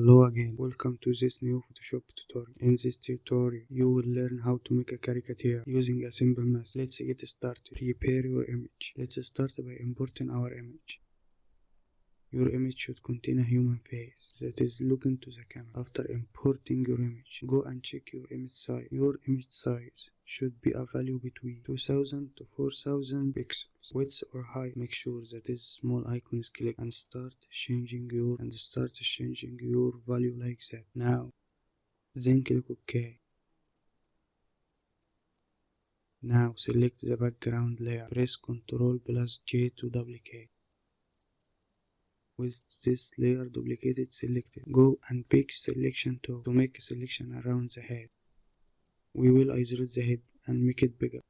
Hello again, welcome to this new Photoshop tutorial. In this tutorial, you will learn how to make a caricature using a simple method. Let's get started. Prepare your image. Let's start by importing our image. Your image should contain a human face that is looking to the camera. After importing your image, go and check your image size. Your image size should be a value between 2000 to 4000 pixels. Width or height, make sure that this small icon is clicked and start changing your value like that. Then click OK. Now select the background layer. Press Ctrl plus J to duplicate. With this layer duplicated selected, go and pick selection tool to make a selection around the head. We will isolate the head and make it bigger.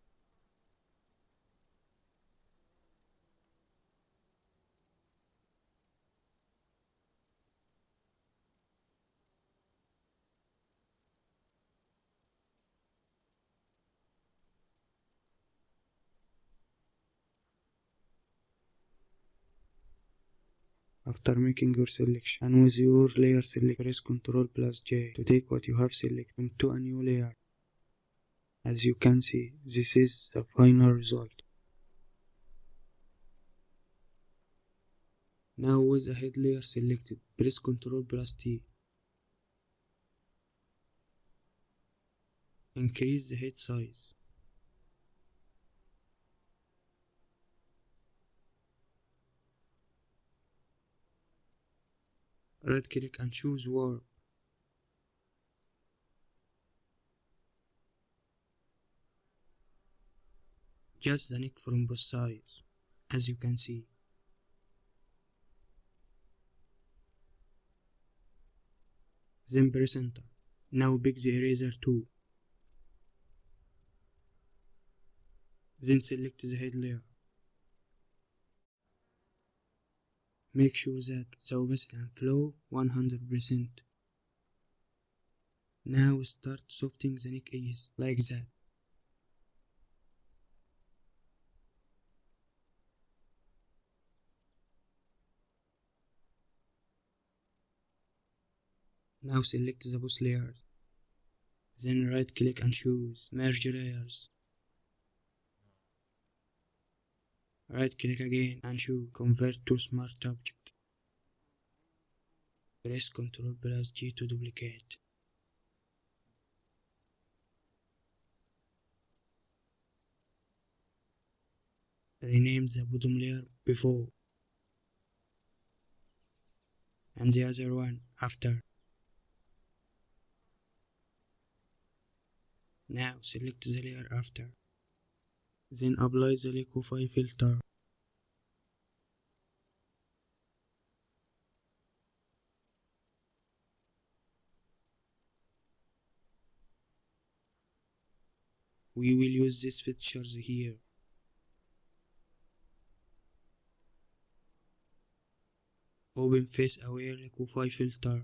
After making your selection and with your layer select, press Ctrl plus J to take what you have selected into a new layer. As you can see, this is the final result. Now with the head layer selected, press Ctrl plus T. Increase the head size. Right click and choose warp. Adjust the neck from both sides, as you can see. Then press enter. Now pick the eraser tool. Then select the head layer. Make sure that the opacity and flow 100%. Now start softening the neck edges like that. Now select the both layers. Then right click and choose merge layers. Right click again and choose convert to smart object. Press Ctrl plus G to duplicate. Rename the bottom layer before and the other one after. Now select the layer after. Then apply the liquify filter. We will use these features here. Open face aware liquify filter.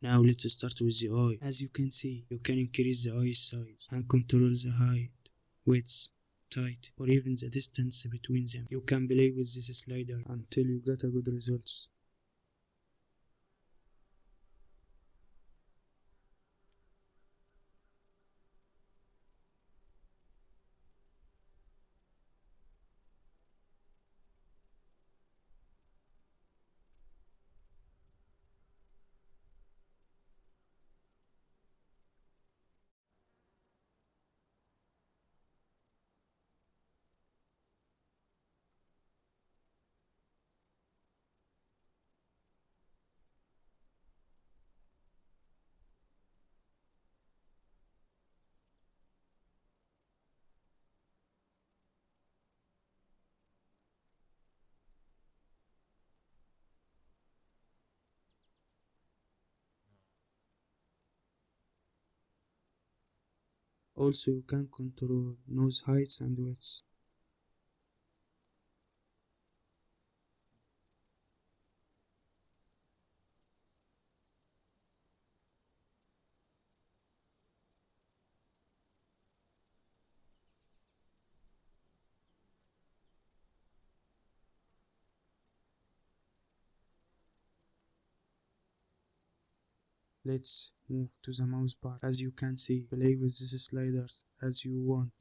Now let's start with the eye. As you can see, you can increase the eye size and control the height, width, height, or even the distance between them. You can play with this slider until you get a good results. Also, you can control nose heights and widths. Let's move to the mouse bar. As you can see, play with these sliders as you want.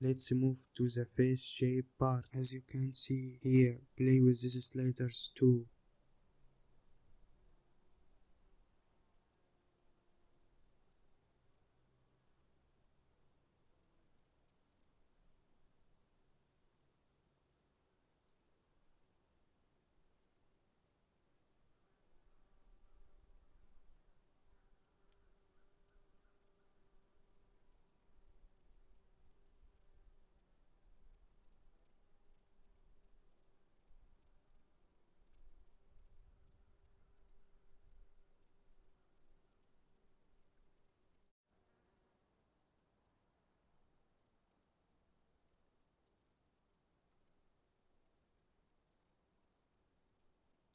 Let's move to the face shape part. As you can see here, play with these sliders too.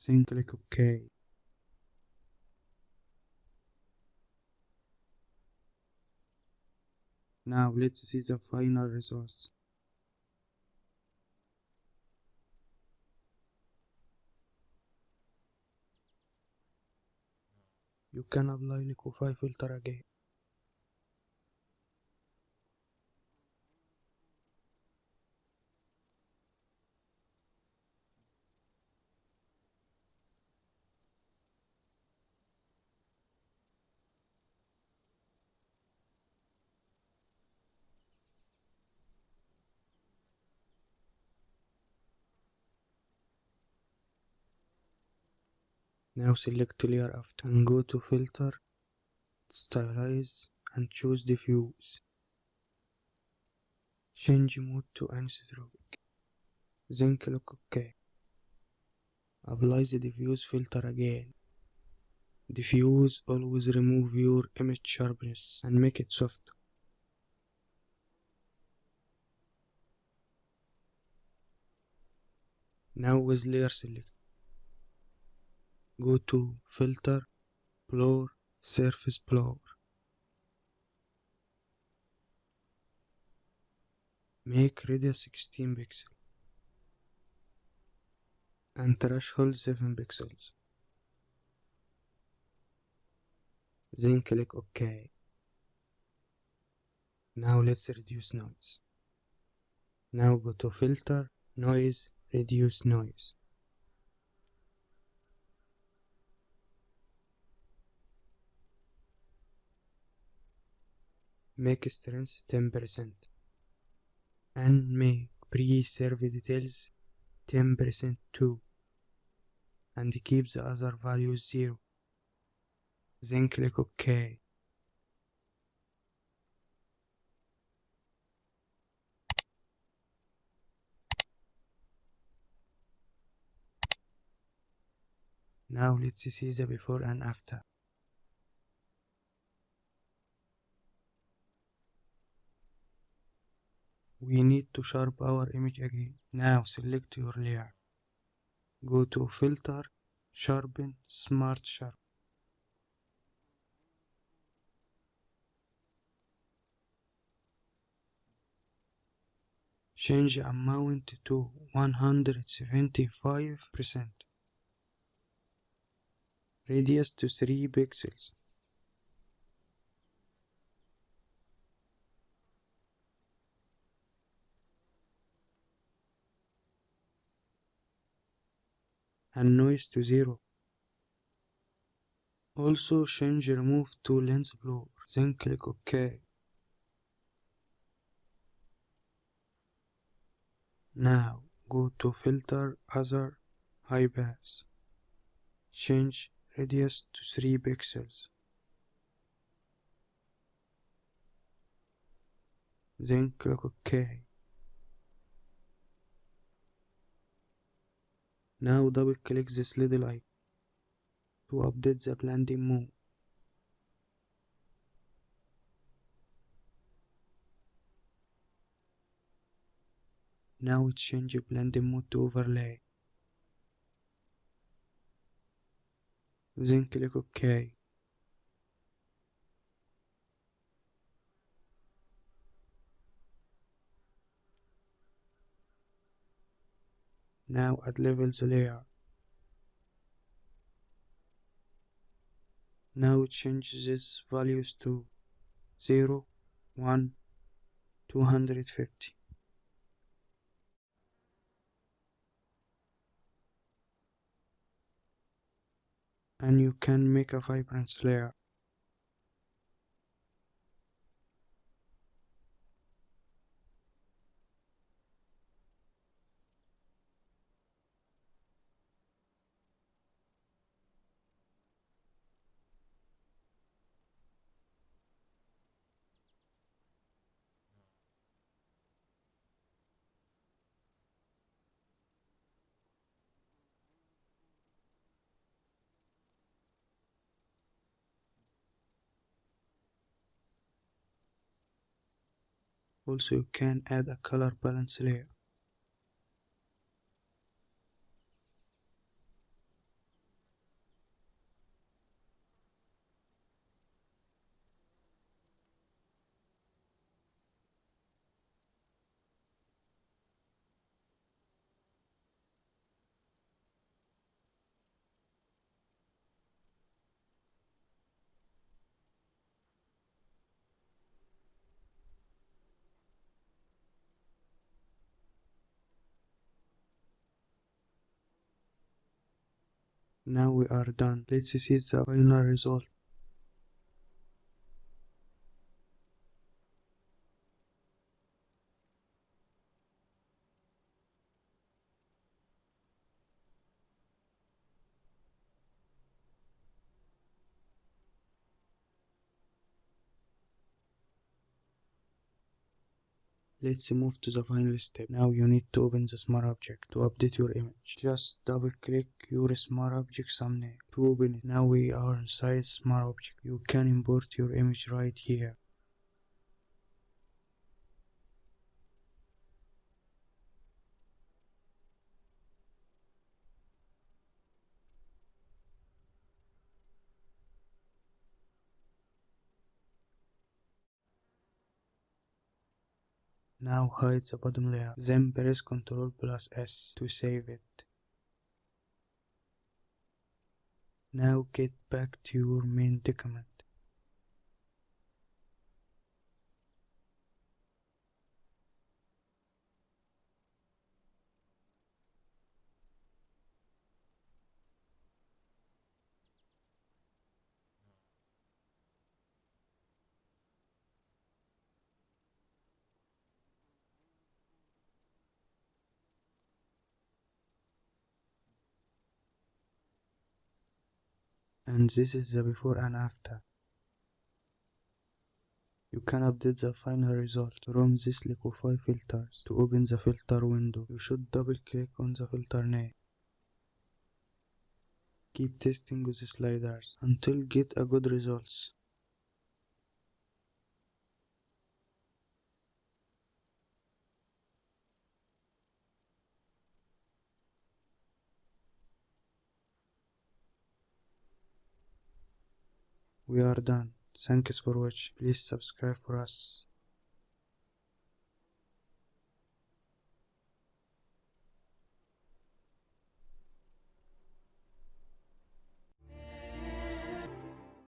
Then click OK. Now let's see the final results. You can apply liquify filter again. Now select layer after and go to filter, stylize and choose diffuse. Change mode to anisotropic. Then click OK. Apply the diffuse filter again. Diffuse always remove your image sharpness and make it soft. Now with layer select, go to filter, blur, surface blur. Make radius 16 pixels and threshold 7 pixels. Then click OK. Now let's reduce noise. Now go to filter, noise, reduce noise. Make strength 10% and make preserve details 10% too, and keep the other values 0. Then click OK. Now let's see the before and after. We need to sharp our image again. Now select your layer. Go to filter, sharpen, smart sharp. Change amount to 175%. Radius to 3 pixels. And noise to 0. Also change remove to lens blur. Then click OK. Now go to filter, other, high pass. Change radius to 3 pixels. Then click OK. Now double click this little icon to update the blending mode. Now change blending mode to overlay. Then click OK. Now add levels layer. Now change these values to 0, 1, 250. And you can make a vibrance layer. Also you can add a color balance layer. Now we are done. Let's see the final result. Let's move to the final step. Now you need to open the smart object to update your image. Just double click your smart object thumbnail to open it. Now we are inside smart object. You can import your image right here. Now hide the bottom layer. Then press Ctrl plus S to save it. Now get back to your main document. And this is the before and after. You can update the final result from this liquify filters. To open the filter window, you should double click on the filter name. Keep testing with the sliders until get a good results. We are done. Thanks for watching. Please subscribe for us.